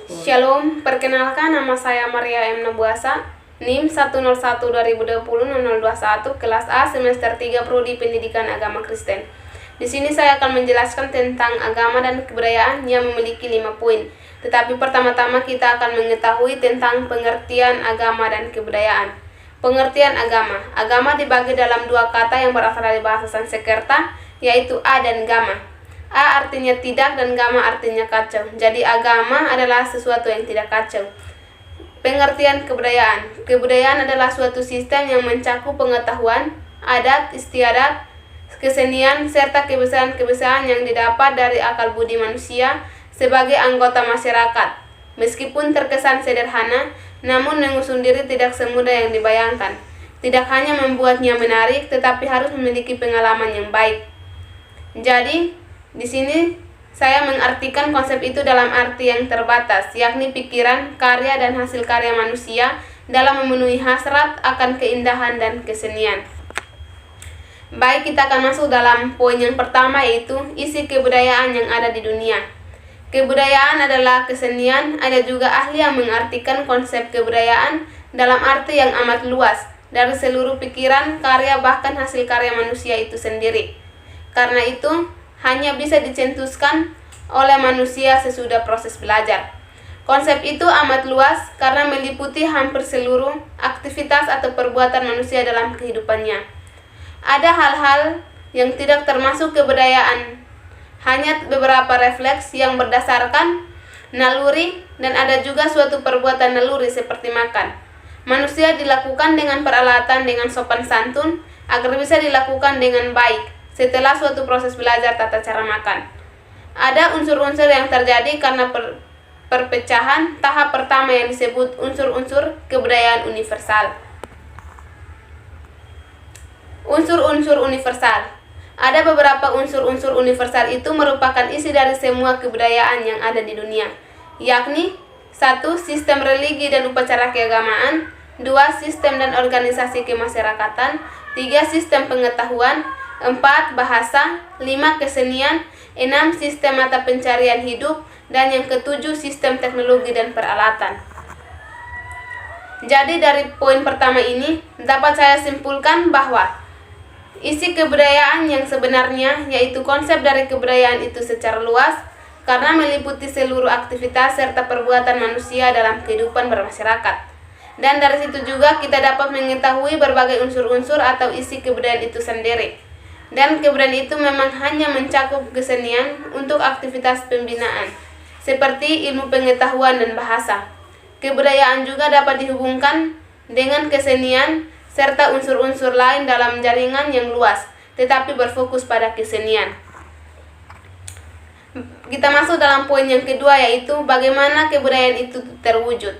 Shalom, perkenalkan nama saya Maria M. Nabuasa, NIM 101-2020-0021, kelas A, semester 3, Prodi Pendidikan Agama Kristen. Di sini saya akan menjelaskan tentang agama dan kebudayaan yang memiliki 5 poin. Tetapi pertama-tama kita akan mengetahui tentang pengertian agama dan kebudayaan. Pengertian agama. Agama dibagi dalam 2 kata yang berasal dari bahasa Sanskerta, yaitu a dan gama. A artinya tidak dan gama artinya kacau. Jadi agama adalah sesuatu yang tidak kacau. Pengertian kebudayaan. Kebudayaan adalah suatu sistem yang mencakup pengetahuan, adat, istiadat, kesenian, serta kebiasaan-kebiasaan yang didapat dari akal budi manusia sebagai anggota masyarakat. Meskipun terkesan sederhana, namun mengusung diri tidak semudah yang dibayangkan. Tidak hanya membuatnya menarik, tetapi harus memiliki pengalaman yang baik. Jadi, di sini saya mengartikan konsep itu dalam arti yang terbatas, yakni pikiran, karya, dan hasil karya manusia dalam memenuhi hasrat akan keindahan dan kesenian. Baik, kita akan masuk dalam poin yang pertama, yaitu isi kebudayaan yang ada di dunia. Kebudayaan adalah kesenian. Ada juga ahli yang mengartikan konsep kebudayaan dalam arti yang amat luas, dari seluruh pikiran, karya, bahkan hasil karya manusia itu sendiri. Karena itu, hanya bisa dicetuskan oleh manusia sesudah proses belajar. Konsep itu amat luas karena meliputi hampir seluruh aktivitas atau perbuatan manusia dalam kehidupannya. Ada hal-hal yang tidak termasuk kebudayaan, hanya beberapa refleks yang berdasarkan naluri, dan ada juga suatu perbuatan naluri seperti makan. Manusia dilakukan dengan peralatan dengan sopan santun agar bisa dilakukan dengan baik setelah suatu proses belajar tata cara makan. Ada unsur-unsur yang terjadi karena perpecahan tahap pertama yang disebut unsur-unsur kebudayaan universal. Unsur-unsur universal. Ada beberapa unsur-unsur universal itu merupakan isi dari semua kebudayaan yang ada di dunia, yakni 1. Sistem religi dan upacara keagamaan, 2. Sistem dan organisasi kemasyarakatan, 3. Sistem pengetahuan, 4. Bahasa, 5. Kesenian, 6. Sistem mata pencarian hidup, dan yang ke-7 sistem teknologi dan peralatan. Jadi dari poin pertama ini dapat saya simpulkan bahwa isi kebudayaan yang sebenarnya, yaitu konsep dari kebudayaan itu secara luas karena meliputi seluruh aktivitas serta perbuatan manusia dalam kehidupan bermasyarakat. Dan dari situ juga kita dapat mengetahui berbagai unsur-unsur atau isi kebudayaan itu sendiri. Dan kebudayaan itu memang hanya mencakup kesenian untuk aktivitas pembinaan, seperti ilmu pengetahuan dan bahasa. Kebudayaan juga dapat dihubungkan dengan kesenian serta unsur-unsur lain dalam jaringan yang luas, tetapi berfokus pada kesenian. Kita masuk dalam poin yang kedua, yaitu bagaimana kebudayaan itu terwujud.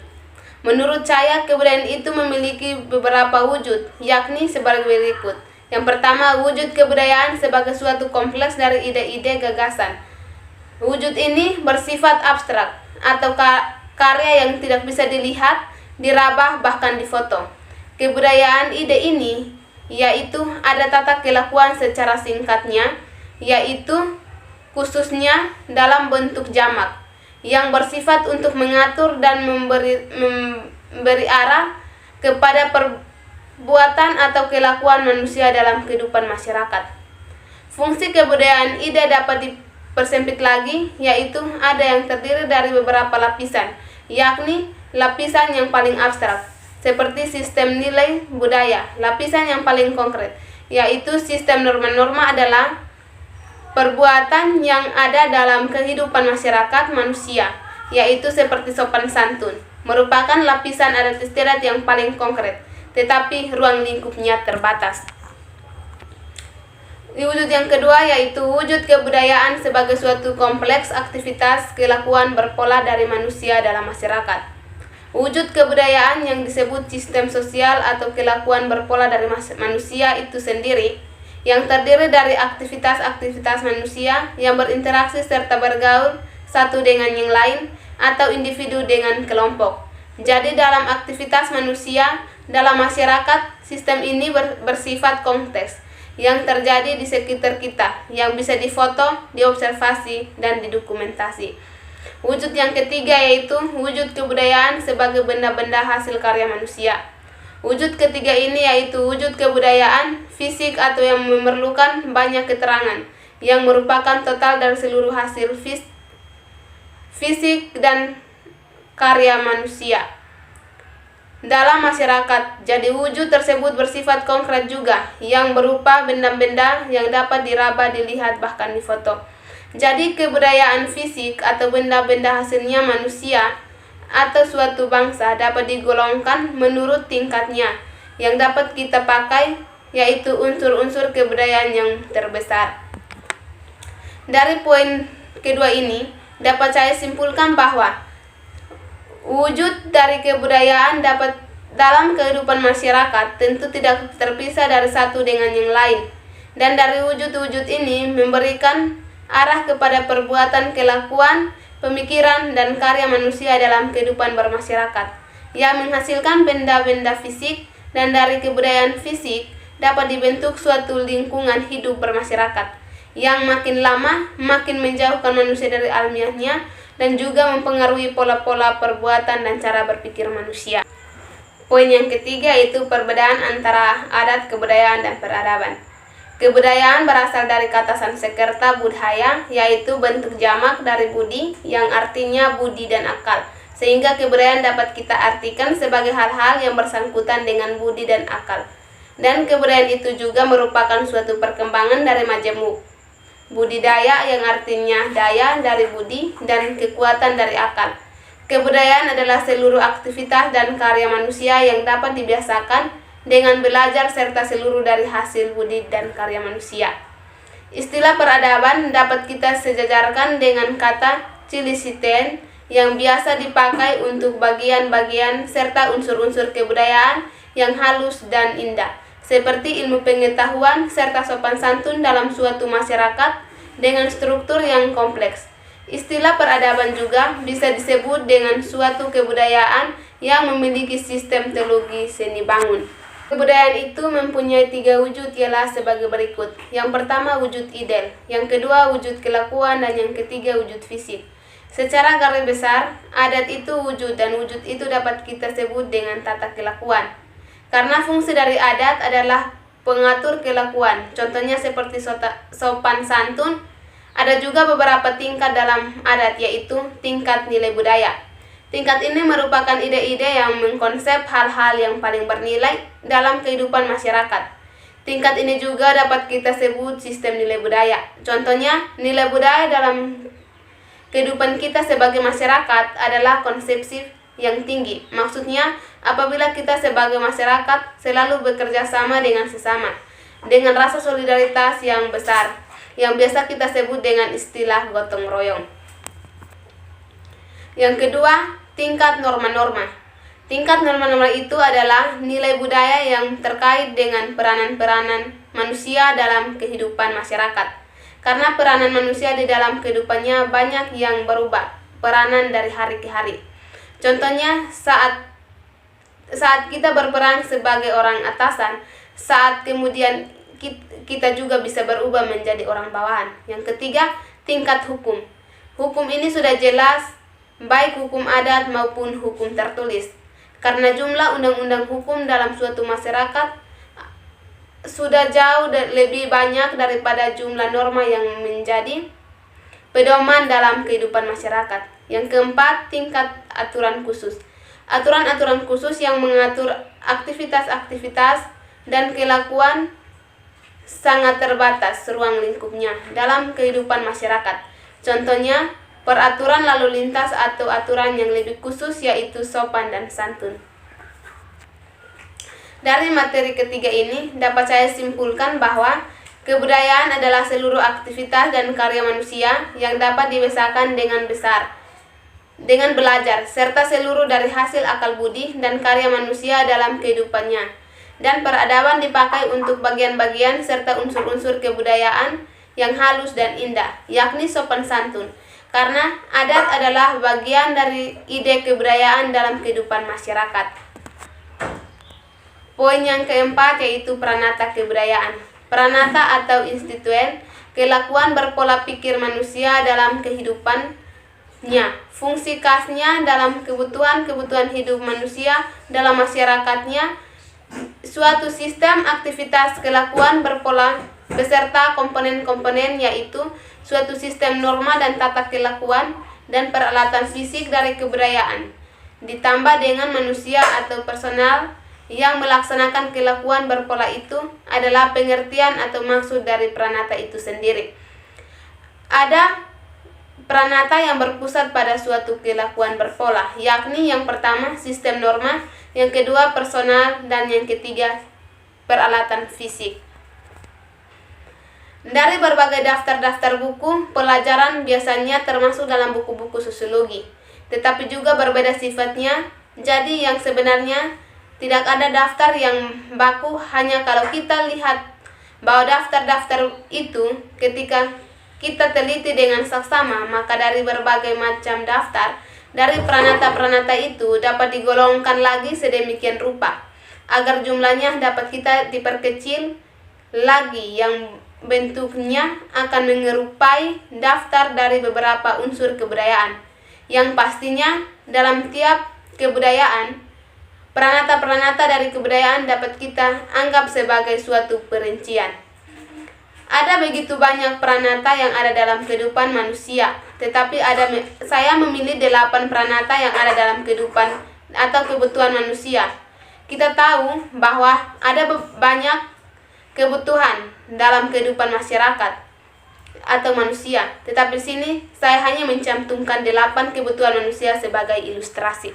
Menurut saya, kebudayaan itu memiliki beberapa wujud, yakni sebagai berikut. Yang pertama, wujud kebudayaan sebagai suatu kompleks dari ide-ide gagasan. Wujud ini bersifat abstrak atau karya yang tidak bisa dilihat, diraba, bahkan difoto. Kebudayaan ide ini yaitu ada tata kelakuan secara singkatnya, yaitu khususnya dalam bentuk jamak, yang bersifat untuk mengatur dan memberi arah kepada perbuatan atau kelakuan manusia dalam kehidupan masyarakat. Fungsi kebudayaan ide dapat dipersempit lagi, yaitu ada yang terdiri dari beberapa lapisan, yakni lapisan yang paling abstrak, seperti sistem nilai budaya. Lapisan yang paling konkret, yaitu sistem norma-norma, adalah perbuatan yang ada dalam kehidupan masyarakat manusia, yaitu seperti sopan santun, merupakan lapisan adat istiadat yang paling konkret, tetapi ruang lingkupnya terbatas. Wujud yang kedua yaitu wujud kebudayaan sebagai suatu kompleks aktivitas kelakuan berpola dari manusia dalam masyarakat. Wujud kebudayaan yang disebut sistem sosial atau kelakuan berpola dari manusia itu sendiri, yang terdiri dari aktivitas-aktivitas manusia yang berinteraksi serta bergaul satu dengan yang lain atau individu dengan kelompok. Jadi dalam aktivitas manusia dalam masyarakat, sistem ini bersifat konteks yang terjadi di sekitar kita, yang bisa difoto, diobservasi, dan didokumentasi. Wujud yang ketiga yaitu wujud kebudayaan sebagai benda-benda hasil karya manusia. Wujud ketiga ini yaitu wujud kebudayaan fisik atau yang memerlukan banyak keterangan, yang merupakan total dari seluruh hasil fisik dan karya manusia dalam masyarakat. Jadi wujud tersebut bersifat konkret juga, yang berupa benda-benda yang dapat diraba, dilihat, bahkan difoto. Jadi kebudayaan fisik atau benda-benda hasilnya manusia atau suatu bangsa dapat digolongkan menurut tingkatnya yang dapat kita pakai, yaitu unsur-unsur kebudayaan yang terbesar. Dari poin kedua ini dapat saya simpulkan bahwa wujud dari kebudayaan dapat dalam kehidupan masyarakat tentu tidak terpisah dari satu dengan yang lain, dan dari wujud-wujud ini memberikan arah kepada perbuatan, kelakuan, pemikiran, dan karya manusia dalam kehidupan bermasyarakat yang menghasilkan benda-benda fisik, dan dari kebudayaan fisik dapat dibentuk suatu lingkungan hidup bermasyarakat yang makin lama makin menjauhkan manusia dari alamiahnya dan juga mempengaruhi pola-pola perbuatan dan cara berpikir manusia. Poin yang ketiga itu perbedaan antara adat, kebudayaan, dan peradaban. Kebudayaan berasal dari kata Sanskerta budhaya, yaitu bentuk jamak dari budi yang artinya budi dan akal. Sehingga kebudayaan dapat kita artikan sebagai hal-hal yang bersangkutan dengan budi dan akal. Dan kebudayaan itu juga merupakan suatu perkembangan dari majemuk. Budidaya yang artinya daya dari budi dan kekuatan dari akal. Kebudayaan adalah seluruh aktivitas dan karya manusia yang dapat dibiasakan dengan belajar serta seluruh dari hasil budi dan karya manusia. Istilah peradaban dapat kita sejajarkan dengan kata cilisiten yang biasa dipakai untuk bagian-bagian serta unsur-unsur kebudayaan yang halus dan indah, seperti ilmu pengetahuan serta sopan santun dalam suatu masyarakat dengan struktur yang kompleks. Istilah peradaban juga bisa disebut dengan suatu kebudayaan yang memiliki sistem teologi seni bangun. Kebudayaan itu mempunyai 3 wujud, ialah sebagai berikut. Yang pertama wujud ideal, yang kedua wujud kelakuan, dan yang ketiga wujud fisik. Secara garis besar, adat itu wujud, dan wujud itu dapat kita sebut dengan tata kelakuan. Karena fungsi dari adat adalah pengatur kelakuan, contohnya seperti sopan santun. Ada juga beberapa tingkat dalam adat, yaitu tingkat nilai budaya. Tingkat ini merupakan ide-ide yang mengkonsep hal-hal yang paling bernilai dalam kehidupan masyarakat. Tingkat ini juga dapat kita sebut sistem nilai budaya. Contohnya, nilai budaya dalam kehidupan kita sebagai masyarakat adalah konsepsi yang tinggi. Maksudnya, apabila kita sebagai masyarakat selalu bekerja sama dengan sesama, dengan rasa solidaritas yang besar, yang biasa kita sebut dengan istilah gotong royong. Yang kedua, tingkat norma-norma. Tingkat norma-norma itu adalah nilai budaya yang terkait dengan peranan-peranan manusia dalam kehidupan masyarakat. Karena peranan manusia di dalam kehidupannya banyak yang berubah, peranan dari hari ke hari. Contohnya, saat kita berperan sebagai orang atasan, saat kemudian kita juga bisa berubah menjadi orang bawahan. Yang ketiga, tingkat hukum. Hukum ini sudah jelas, baik hukum adat maupun hukum tertulis. Karena jumlah undang-undang hukum dalam suatu masyarakat sudah jauh lebih banyak daripada jumlah norma yang menjadi pedoman dalam kehidupan masyarakat. Yang keempat, tingkat aturan khusus. Aturan-aturan khusus yang mengatur aktivitas-aktivitas dan kelakuan sangat terbatas ruang lingkupnya dalam kehidupan masyarakat. Contohnya, peraturan lalu lintas atau aturan yang lebih khusus, yaitu sopan dan santun. Dari materi ketiga ini dapat saya simpulkan bahwa kebudayaan adalah seluruh aktivitas dan karya manusia yang dapat dibiasakan dengan belajar, serta seluruh dari hasil akal budi dan karya manusia dalam kehidupannya. Dan peradaban dipakai untuk bagian-bagian serta unsur-unsur kebudayaan yang halus dan indah, yakni sopan santun. Karena adat adalah bagian dari ide kebudayaan dalam kehidupan masyarakat. Poin yang keempat yaitu pranata kebudayaan. Pranata atau instituen, kelakuan berpola pikir manusia dalam kehidupan fungsi khasnya dalam kebutuhan hidup manusia dalam masyarakatnya, suatu sistem aktivitas kelakuan berpola beserta komponen-komponen, yaitu suatu sistem norma dan tata kelakuan dan peralatan fisik dari kebudayaan, ditambah dengan manusia atau personal yang melaksanakan kelakuan berpola itu, adalah pengertian atau maksud dari pranata itu sendiri. Ada pranata yang berpusat pada suatu kelakuan berpola, yakni yang pertama sistem norma, yang kedua personal, dan yang ketiga peralatan fisik. Dari berbagai daftar-daftar buku pelajaran biasanya termasuk dalam buku-buku sosiologi, tetapi juga berbeda sifatnya. Jadi yang sebenarnya tidak ada daftar yang baku, hanya kalau kita lihat bahwa daftar-daftar itu ketika kita teliti dengan saksama, maka dari berbagai macam daftar dari pranata-pranata itu dapat digolongkan lagi sedemikian rupa agar jumlahnya dapat kita diperkecil lagi, yang bentuknya akan menyerupai daftar dari beberapa unsur kebudayaan, yang pastinya dalam tiap kebudayaan pranata-pranata dari kebudayaan dapat kita anggap sebagai suatu perincian. Ada begitu banyak pranata yang ada dalam kehidupan manusia, tetapi saya memilih 8 pranata yang ada dalam kehidupan atau kebutuhan manusia. Kita tahu bahwa ada banyak kebutuhan dalam kehidupan masyarakat atau manusia, tetapi di sini saya hanya mencantumkan 8 kebutuhan manusia sebagai ilustrasi.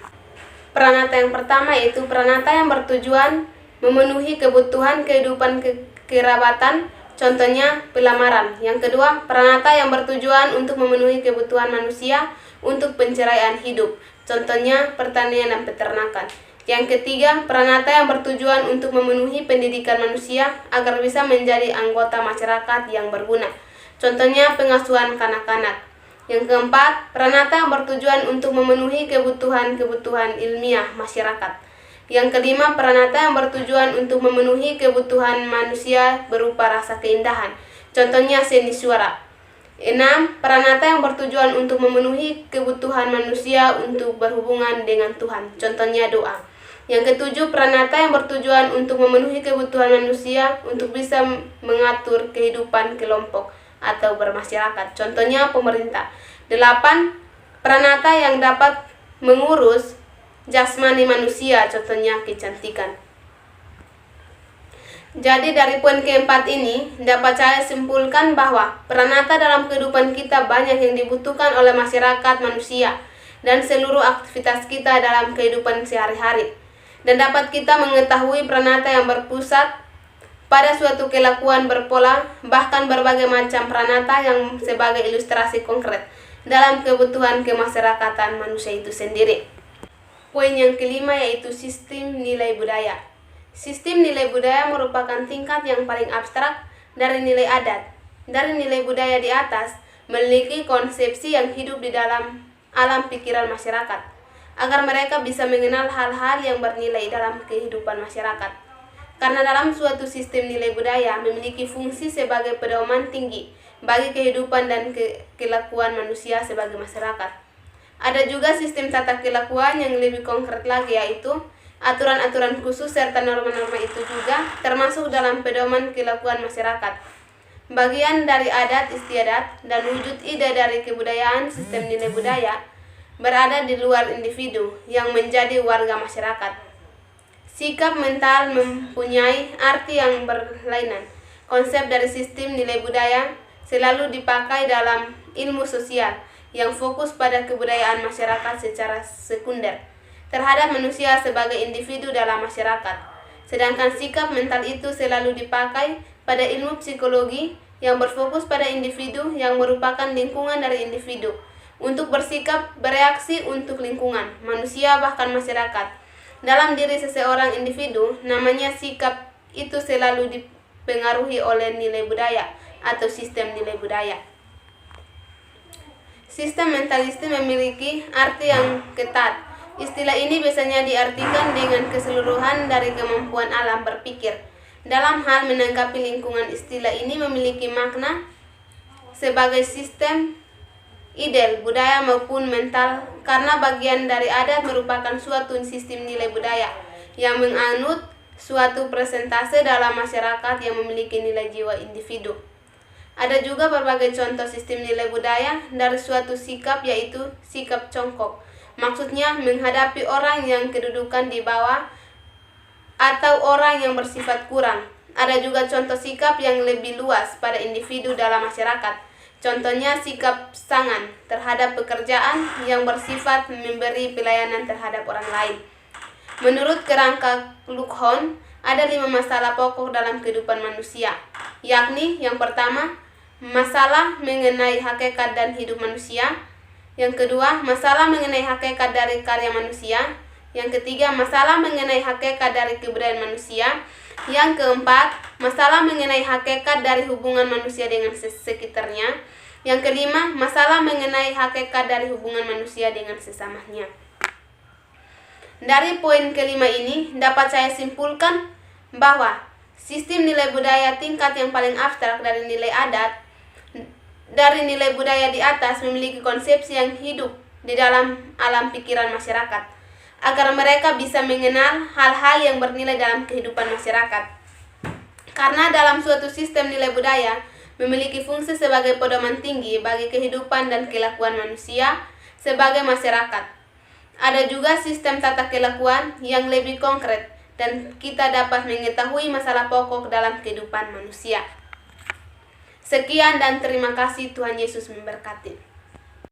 Pranata yang pertama yaitu pranata yang bertujuan memenuhi kebutuhan kehidupan kerabatan, contohnya pelamaran. Yang kedua, pranata yang bertujuan untuk memenuhi kebutuhan manusia untuk penceriaan hidup, contohnya pertanian dan peternakan. Yang ketiga, pranata yang bertujuan untuk memenuhi pendidikan manusia agar bisa menjadi anggota masyarakat yang berguna, contohnya pengasuhan kanak-kanak. Yang keempat, pranata bertujuan untuk memenuhi kebutuhan-kebutuhan ilmiah masyarakat. Yang kelima, pranata yang bertujuan untuk memenuhi kebutuhan manusia berupa rasa keindahan, contohnya seni suara. 6. Pranata yang bertujuan untuk memenuhi kebutuhan manusia untuk berhubungan dengan Tuhan, contohnya doa. Yang ketujuh, pranata yang bertujuan untuk memenuhi kebutuhan manusia untuk bisa mengatur kehidupan kelompok atau bermasyarakat, contohnya pemerintah. 8. Pranata yang dapat mengurus jasmani manusia, contohnya kecantikan. Jadi dari poin keempat ini dapat saya simpulkan bahwa pranata dalam kehidupan kita banyak yang dibutuhkan oleh masyarakat manusia dan seluruh aktivitas kita dalam kehidupan sehari-hari, dan dapat kita mengetahui pranata yang berpusat pada suatu kelakuan berpola, bahkan berbagai macam pranata yang sebagai ilustrasi konkret dalam kebutuhan kemasyarakatan manusia itu sendiri. Poin yang kelima yaitu sistem nilai budaya. Sistem nilai budaya merupakan tingkat yang paling abstrak dari nilai adat. Dari nilai budaya di atas memiliki konsepsi yang hidup di dalam alam pikiran masyarakat, agar mereka bisa mengenal hal-hal yang bernilai dalam kehidupan masyarakat. Karena dalam suatu sistem nilai budaya memiliki fungsi sebagai pedoman tinggi bagi kehidupan dan kelakuan manusia sebagai masyarakat. Ada juga sistem tata kelakuan yang lebih konkret lagi, yaitu aturan-aturan khusus serta norma-norma itu juga termasuk dalam pedoman kelakuan masyarakat. Bagian dari adat istiadat dan wujud ide dari kebudayaan sistem nilai budaya berada di luar individu yang menjadi warga masyarakat. Sikap mental mempunyai arti yang berlainan. Konsep dari sistem nilai budaya selalu dipakai dalam ilmu sosial yang fokus pada kebudayaan masyarakat secara sekunder terhadap manusia sebagai individu dalam masyarakat. Sedangkan sikap mental itu selalu dipakai pada ilmu psikologi yang berfokus pada individu yang merupakan lingkungan dari individu untuk bersikap bereaksi untuk lingkungan, manusia bahkan masyarakat. Dalam diri seseorang individu, namanya sikap itu selalu dipengaruhi oleh nilai budaya atau sistem nilai budaya. Sistem mentalistik memiliki arti yang ketat. Istilah ini biasanya diartikan dengan keseluruhan dari kemampuan alam berpikir. Dalam hal menanggapi lingkungan, istilah ini memiliki makna sebagai sistem ideal, budaya maupun mental, karena bagian dari adat merupakan suatu sistem nilai budaya yang menganut suatu persentase dalam masyarakat yang memiliki nilai jiwa individu. Ada juga berbagai contoh sistem nilai budaya dari suatu sikap, yaitu sikap congkok. Maksudnya menghadapi orang yang kedudukan di bawah atau orang yang bersifat kurang. Ada juga contoh sikap yang lebih luas pada individu dalam masyarakat. Contohnya sikap sangan terhadap pekerjaan yang bersifat memberi pelayanan terhadap orang lain. Menurut kerangka Lughorn, ada 5 masalah pokok dalam kehidupan manusia, yakni yang pertama, masalah mengenai hakikat dan hidup manusia. Yang kedua, masalah mengenai hakikat dari karya manusia. Yang ketiga, masalah mengenai hakikat dari kebudayaan manusia. Yang keempat, masalah mengenai hakikat dari hubungan manusia dengan sekitarnya. Yang kelima, masalah mengenai hakikat dari hubungan manusia dengan sesamanya. Dari poin kelima ini, dapat saya simpulkan bahwa sistem nilai budaya tingkat yang paling abstrak dari nilai adat, dari nilai budaya di atas, memiliki konsepsi yang hidup di dalam alam pikiran masyarakat, agar mereka bisa mengenal hal-hal yang bernilai dalam kehidupan masyarakat. Karena dalam suatu sistem nilai budaya memiliki fungsi sebagai pedoman tinggi bagi kehidupan dan kelakuan manusia sebagai masyarakat. Ada juga sistem tata kelakuan yang lebih konkret dan kita dapat mengetahui masalah pokok dalam kehidupan manusia. Sekian dan terima kasih, Tuhan Yesus memberkati.